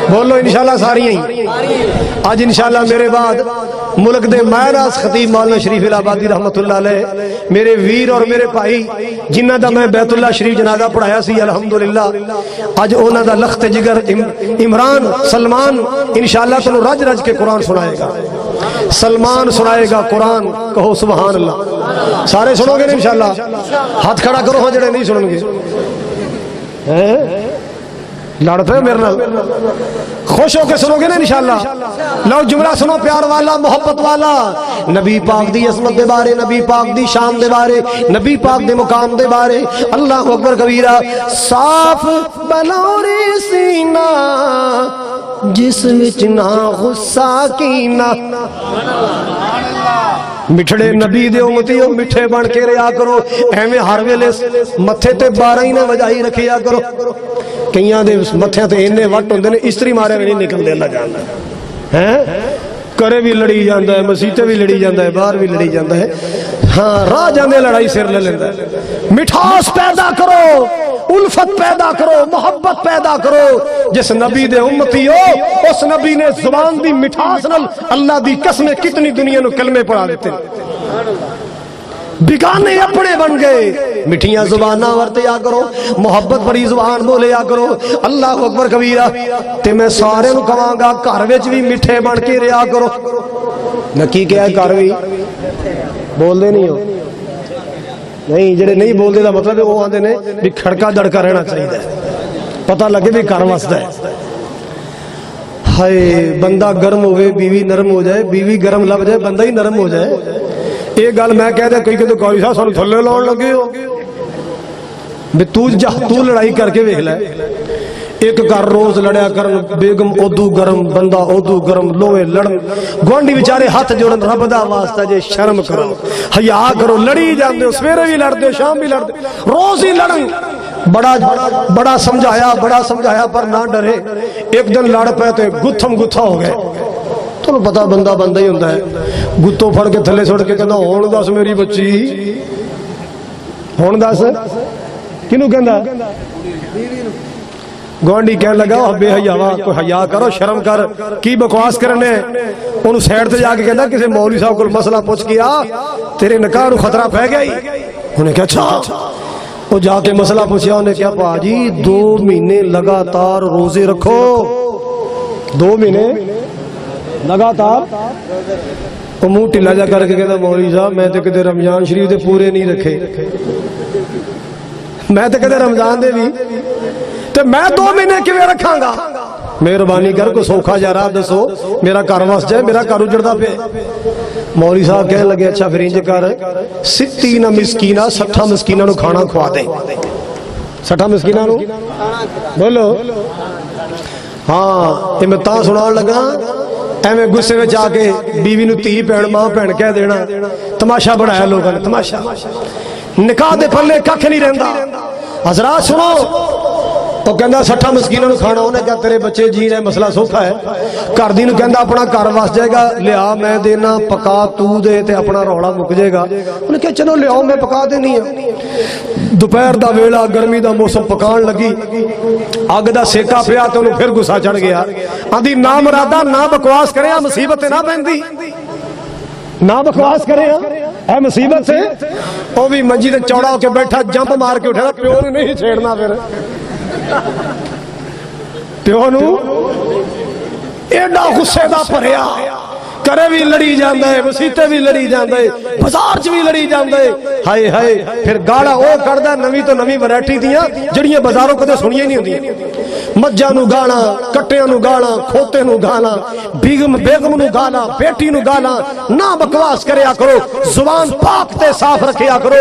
بولو انشاءاللہ ساری ہی۔ آج انشاءاللہ میرے بعد ملک دے مہراز خطیب مولانا شریف الہبادی رحمت اللہ علیہ، میرے ویر اور میرے بھائی جنہ دا میں بیت اللہ شریف جنازہ پڑھایا سی الحمدللہ، اج انہاں دا لخت جگر عمران سلمان انشاءاللہ تنوں رج رج کے قرآن سنائے گا، سلمان سنائے گا قرآن، کہو سبحان اللہ۔ سارے سنو گے نا انشاءاللہ؟ ہاتھ کھڑا کرو ہاں جڑے نہیں سنن گے۔ لڑ پہ میرے نال، خوش ہو کے سنو گے نا انشاءاللہ؟ لو جملہ سنو پیار والا، محبت والا، نبی پاک دی عظمت دے بارے، نبی پاک دی شان دے بارے، نبی پاک دے مقام دے بارے۔ اللہ اکبر کبیرہ۔ صاف بلوری سینہ جس وچ نہ غصہ کینہ، مٹھڑے نبی دے امتیو مٹھے بن کے رہا کرو، ایویں ہر ویلے متھے تے 12 ہی نہ وجائی رکھیا کرو۔ کئیاں دے متھے تے اینے وٹ ہوندے نے استری مارے نہیں نکلدے، اللہ جاندا ہے، کرے بھی لڑی جاندا ہے، مسیتے بھی لڑی جاندا ہے، باہر بھی لڑی جاندا ہے، ہاں راہ جاندے لڑائی سر لے لیندا ہے۔ مٹھاس پیدا کرو، الفت پیدا کرو، محبت پیدا کرو۔ جس نبی دے امتی ہو اس نبی نے زبان دی مٹھاس نال اللہ دی قسم کتنی دنیا نو کلمے پڑھا دیتے، بگانے اپنے بن گئے۔ مٹھیاں زباناں ورتیا کرو، محبت بڑی زبان بولیا کرو۔ اللہ اکبر کبیرہ۔ تے میں سارے نو کہاں گا گھر وچ بھی میٹھے بن کے رہیا کرو۔ نکی کیا ہے گھر وی بول دے نہیں ہو؟ نہیں، جڑے نہیں بول دے دا مطلب ہے وہ آندے نے بھی کھڑکا دڑکا رہنا چاہیے، پتہ لگے بھی گھر وسدا ہے۔ ہائے بندہ گرم ہوئے بیوی نرم ہو جائے، بیوی گرم لب جائے بندہ ہی نرم ہو جائے۔ ایک گل میں کہہ دیا، کوئی کہ تو قاری صاحب سانو تھلے لاؤن لگے ہو بھی تو لڑائی کر کے ویکھ لے۔ ایک گھر روز لڑیا کرن، بیگم ادو گرم بندہ ادو گرم، لوے لڑن، گوانڈی بیچارے ہاتھ جوڑن، رب دا واسطہ جے شرم کرو، حیا کرو۔ لڑی جاندے ہو، سویرے بھی لڑدے ہو، شام بھی لڑدے، روز ہی لڑن۔ بڑا سمجھایا پر نہ ڈرے، ایک دن لڑ پے تے گتھم گتھا ہو گئے۔ تو پتا بندہ ہی ہوتا ہے، گتوں پھڑ کے تھلے سٹ کے کہنا ہون دس میری بچی، ہون دس کنوں کہندا؟ گوانڈی کہنے لگا بے حیاوا، کوئی حیا کرو، شرم کر، کی بکواس کرنے؟ انہوں سیڈ تے جا کے کہندا کسی مولوی صاحب کو مسئلہ پوچھ کے آ، تیرے نکاح نوں خطرہ پہ گیا ہی۔ انہیں کہا اچھا، وہ جا کے مسئلہ پوچھا، انہیں کہا پا جی 2 مہینے لگاتار روزے رکھو، 2 مہینے لگاتار۔ وہ منہ ٹھلا جا کر کے کہتا مولوی صاحب میں تو کدے رمضان شریف دے پورے نہیں رکھے، میں تو کدے رمضان دے بھی، تو میں 2 مہینے کیویں رکھاں گا؟ مہربانی کر کو سوکھا جا رہا دسو، میرا گھر وس جائے، میرا گھر اجڑدا پے۔ مولوی صاحب کہنے لگے اچھا پھر انج کر 60 مسکینہ 60 مسکینہ نو کھانا کھوا دے۔ 60 مسکینہ نو بولو، ہاں یہ میں تا سنان لگا ਐਵੇਂ ਗੁੱਸੇ ਵਿੱਚ ਆ ਕੇ ਬੀਵੀ ਨੂੰ ਧੀ ਭੈਣ ਮਾਂ ਭੈਣ ਕਹਿ ਦੇਣਾ, ਤਮਾਸ਼ਾ ਬਣਾਇਆ ਲੋਕਾਂ ਨੇ, ਤਮਾਸ਼ਾ। ਨਿਕਾਹ ਦੇ ਪੱਲੇ ਕੱਖ ਨਹੀਂ ਰਹਿੰਦਾ। ਹਜ਼ਰਾਤ ਸੁਣੋ, ਉਹ ਕਹਿੰਦਾ 60 ਮਸਕੀਨਾਂ ਨੂੰ ਖਾਣਾ, ਉਹਨੇ ਕਿਹਾ ਤੇਰੇ ਬੱਚੇ ਜੀ ਨੇ, ਮਸਲਾ ਸੌਖਾ ਹੈ। ਘਰ ਦੀ ਨੂੰ ਕਹਿੰਦਾ ਆਪਣਾ ਘਰ ਵਸ ਜਾਏਗਾ, ਲਿਆ ਮੈਂ ਦੇਣਾ, ਪਕਾ ਤੂੰ ਦੇ ਤੇ ਆਪਣਾ ਰੌਲਾ ਮੁੱਕ ਜਾਏਗਾ। ਉਹਨੇ ਕਿਹਾ ਚਲੋ ਲਿਆਓ ਮੈਂ ਪਕਾ ਦੇਣੀ ਆ। ਦੁਪਹਿਰ ਦਾ ਵੇਲਾ, ਗਰਮੀ ਦਾ ਮੌਸਮ, ਪਕਾਉਣ ਲੱਗੀ, ਅੱਗ ਦਾ ਸੇਕਾ ਪਿਆ ਤੇ ਉਹਨੂੰ ਫਿਰ ਗੁੱਸਾ ਚੜ ਗਿਆ। ਆਂਦੀ ਨਾ ਮਰਾਦਾ ਨਾ ਬਕਵਾਸ ਕਰਿਆ, ਮੁਸੀਬਤ ਨਾ ਪੈਂਦੀ, ਨਾ ਬਕਵਾਸ ਕਰਿਆ ਐ ਮੁਸੀਬਤ ਸੇ। ਉਹ ਵੀ ਮੰਜੀ ਤੇ ਚੌੜਾ ਹੋ ਕੇ ਬੈਠਾ, ਜੰਪ ਮਾਰ ਕੇ ਉਠਿਆ, ਪਿਓ ਨੂੰ ਨਹੀਂ ਛੇੜਨਾ। ਫਿਰ ਪਿਓ ਨੂੰ ਐਡਾ ਗੁੱਸੇ ਦਾ ਭਰਿਆ, ਘਰੇ ਵੀ ਲੜੀ ਜਾਂਦਾ ਹੈ, ਮਸੀਤੇ ਵੀ ਲੜੀ ਜਾਂਦਾ ਹੈ, ਬਾਜ਼ਾਰ 'ਚ ਵੀ ਲੜੀ ਜਾਂਦਾ ਹੈ। ਹਾਏ ਹਾਏ, ਫਿਰ ਗਾਲਾਂ ਉਹ ਕੱਢਦਾ ਨਵੀਂ ਤੋਂ ਨਵੀਂ ਵੈਰਾਈਟੀ ਦੀਆਂ, ਜਿਹੜੀਆਂ ਬਾਜ਼ਾਰੋਂ ਕਦੇ ਸੁਣੀਆਂ ਨਹੀਂ ਹੁੰਦੀਆਂ। ਮੱਝਾਂ ਨੂੰ ਗਾਲਾਂ, ਕੱਟਿਆਂ ਨੂੰ ਗਾਲਾਂ, ਖੋਤੇ ਨੂੰ ਗਾਲਾਂ, ਬੇਗਮ ਨੂੰ ਗਾਲਾਂ, ਬੇਟੀ ਨੂੰ ਗਾਲਾਂ। ਨਾ ਬਕਵਾਸ ਕਰਿਆ ਕਰੋ, ਜ਼ੁਬਾਨ ਪਾਕ ਤੇ ਸਾਫ਼ ਰੱਖਿਆ ਕਰੋ,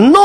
9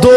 2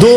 2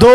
2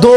2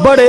بڑے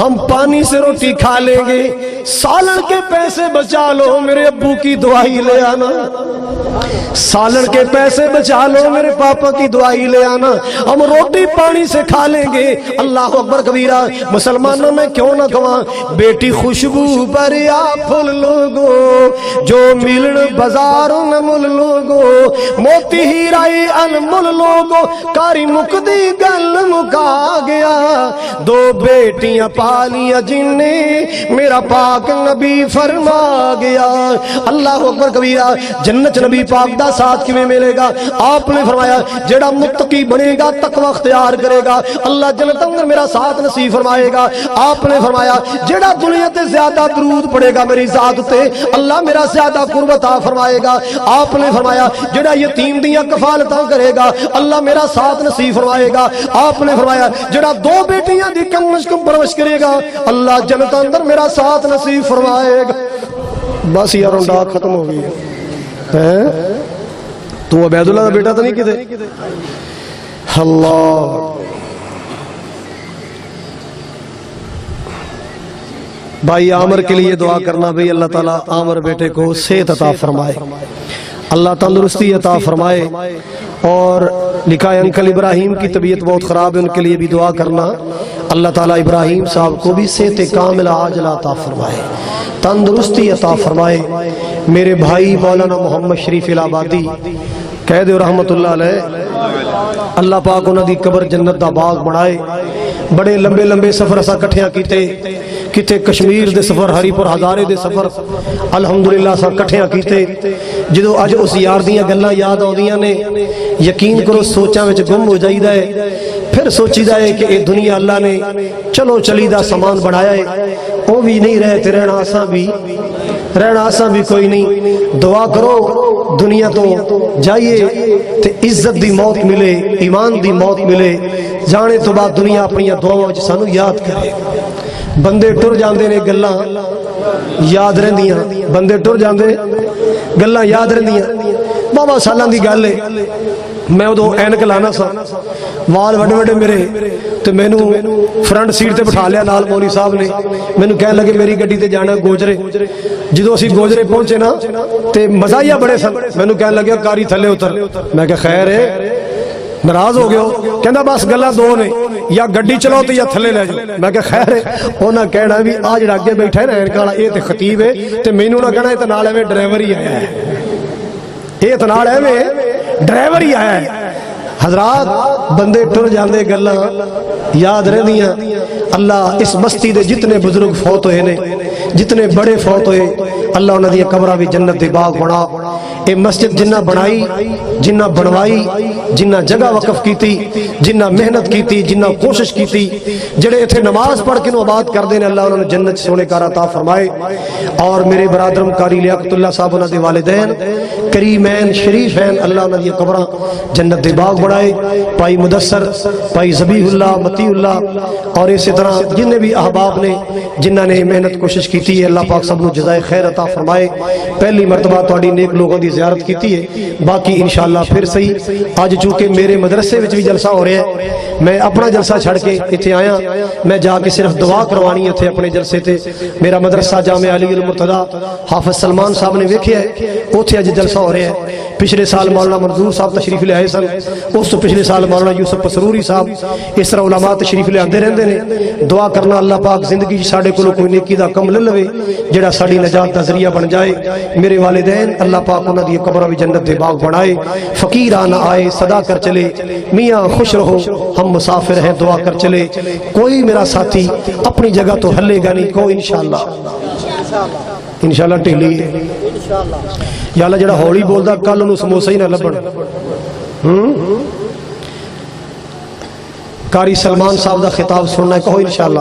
ہم پانی سے روٹی کھا لیں گے، سالن کے پیسے بچا لو میرے ابو کی دعائی لے آنا، سالن کے پیسے بچا لو میرے پاپا کی دعائی لے آنا، ہم روٹی پانی سے کھا لیں گے۔ اللہ اکبر کبیرہ۔ مسلمانوں میں کیوں نہ کہاں، بیٹی خوشبو پر یا پھول لوگو جو ملن بازاروں میں مل لوگو، موتی ہیرائی انمول لوگو، کاری مکدی گل مکا گیا، دو بیٹیاں پالیاں جن نے میرا پاک نبی فرما گیا۔ اللہ اکبر کبیرہ۔ جنت نبی پاک دا ساتھ کیویں ملے گا؟ آپ نے فرمایا جڑا متقی بنے گا، تقوی اختیار کرے گا، اللہ جنت اندر میرا ساتھ نصیب فرمائے گا۔ آپ نے فرمایا جڑا دنیا تے زیادہ درود پڑھے گا میری ذات تے، اللہ میرا زیادہ قرب عطا فرمائے گا۔ آپ نے فرمایا جڑا یتیم دیاں کفالتاں کرے گا، اللہ میرا ساتھ نصیب فرمائے گا۔ آپ نے فرمایا جڑا دو بیٹیاں دی کم از کم پرورش کرے گا، اللہ جنت اندر میرا ساتھ نصیب فرمائے گا۔ بس یار ڈاک ختم ہو گئی ہے۔ تو عبید اللہ کا بیٹا تو نہیں کتے؟ اللہ بھائی عامر کے لیے دعا کرنا بھائی اللہ تعالیٰ عامر بیٹے کو صحت عطا فرمائے، اللہ تندرستی عطا فرمائے۔ اور لکھا ہے انکل ابراہیم کی طبیعت بہت خراب ہے، ان کے لیے بھی دعا کرنا، اللہ تعالیٰ ابراہیم صاحب کو بھی صحت کاملہ عاجلہ عطا فرمائے، تندرستی عطا فرمائے۔ میرے بھائی مولانا محمد شریف الہبادی قید رحمت اللہ علیہ، اللہ پاک انہاں دی قبر جنت دا باغ بنائے۔ بڑے لمبے لمبے سفر اسا کٹھیاں کیتے، کتے کشمیر دے سفر، ہری پور ہزارے دے سفر، الحمدللہ اسا کٹھیاں کیتے۔ جدو اج اس یار دیاں گلاں یاد آؤندیاں نے، یقین کرو سوچاں وچ گم ہو جائیدا ہے۔ پھر سوچیدا ہے کہ اے دنیا اللہ نے چلو چلی دا سامان بنایا ہے، وہ بھی نہیں رہے تے رہنا آساں بھی کوئی نہیں۔ دعا کرو دنیا تو جائیے تے عزت دی موت ملے، ایمان دی موت ملے، جانے تو بعد دنیا اپنی دعاواں وچ سانو یاد کرے۔ بندے ٹر جاندے نے گلاں یاد رہندیاں، بندے ٹر جاندے گلاں یاد رہندیاں۔ بابا سالاں دی گل ہے، میں ادو اینک لانا سا، وال وڈے وڈے میرے، تو مینو فرنٹ سیٹ تے بٹھا لیا نال مولوی صاحب نے، مینو کہنے لگے میری گڈی تے جانا گوجرے۔ جدو اسی گوجرے پہنچے نا تے مزاحیہ بڑے سن، مینو کہنے لگے کاری تھلے اتر، میں کہ خیر ہے، ناراض ہو گیا، کہندا بس گلاں دو نے، یا گڈی چلاؤ تے یا تھلے لے جاؤ۔ میں کہ خیر ہے، انہاں کہنا بھی آ جڑا اگے بیٹھا ہے نا اینک والا، یہ تے خطیب ہے، تے مینوں نہ کہنا تے نال ایویں ڈرائیور ہی آیا ہے، یہ تے نال ایویں ڈرائیور ہی آیا ہے۔ حضرات بندے ٹر جاندے گلاں یاد رہندیاں۔ اللہ اس بستی دے جتنے بزرگ فوت ہوئے نے، جتنے بڑے فوت ہوئے، اللہ انہاں دی قبراں بھی جنت دے باغ بنا۔ اے مسجد جنہ بنائی، جنہ بنوائی، جنہ جگہ وقف کیتی، جنہ محنت کیتی، جنہ کوشش کیتی، جڑے ایتھے نماز پڑھ کے نو آباد کر دے نے، اللہ انہوں نے جنت سونے کا عطا فرمائے۔ اور میرے برادرم قاری لیاقت اللہ صاحب انہاں دے والدین کریمین شریف ہیں، اللہ انہاں دی قبراں جنت دے باغ بنائے۔ بھائی مدثر، بھائی ذبیح اللہ، متی اللہ، اور اسی طرح جنہیں بھی احباب نے جنہ نے محنت کوشش کیتی ہے، اللہ پاک سب کو جزائے خیر عطا فرمائے۔ پہلی مرتبہ تہاڈی نیک لوگوں دی زیارت کیتی ہے، باقی انشاءاللہ پھر صحیح۔ آج چونکہ میرے مدرسے وچ بھی جلسہ ہو رہا ہے، میں اپنا جلسہ چھڑ کے ایتھے آیا، میں جا کے صرف دعا کروانی ہے اپنے جلسے تے۔ میرا مدرسہ جامعہ علی المرتضیٰ حافظ سلمان صاحب نے ویکھیا ہے، اوتھے اج جلسہ ہو رہا ہے۔ پچھلے سال مولانا منظور صاحب تشریف لے آئے سن، اس تو پچھلے سال مولانا یوسف پسروری صاحب، اس طرح علماء تشریف لے آندے رہندے نے۔ دعا کرنا اللہ پاک زندگی ساڈے کولوں کوئی نیکی دا کم لے لوے جڑا ساڈی نجات دا ذریعہ بن جائے۔ میرے والدین اللہ پاک انہاں دی قبراں بھی جنت دے باغ بنائے۔ فقیرانہ آئے صدا کر چلے، میاں خوش رہو ہم مسافر ہیں دعا کر چلے۔ کوئی میرا ساتھی اپنی جگہ تو ہلے گا نہیں، کو انشاءاللہ انشاءاللہ ٹھیلی ہے۔ یا اللہ جڑا ہولی بولدا کل انہوں سموسے ہی نہ لبن۔ قاری سلمان صاحب دا خطاب سننا ہے، کہو انشاءاللہ،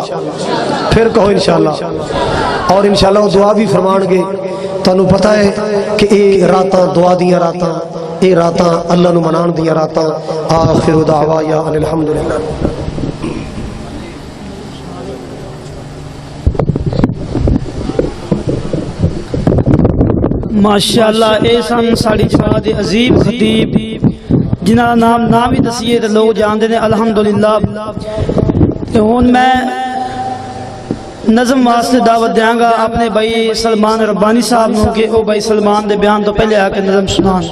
پھر کہو انشاءاللہ، اور انشاءاللہ وہ دعا بھی فرمان گے۔ تانوں پتہ ہے کہ اے راتاں دعا دیاں راتاں، اے راتاں اللہ نو منان دیاں راتاں۔ آخر دعوایا ان الحمدللہ۔ ماشاءاللہ اے سن ساڑی جماعت عظیم خطیب جنہاں نام ہی دسیے تے لوگ جاندے نے الحمدللہ۔ ہن میں نظم واسطے دعوت دیاں گا اپنے بھائی سلمان ربانی صاحب نو کہ او بھائی سلمان دے بیان تو پہلے آ کے نظم سنان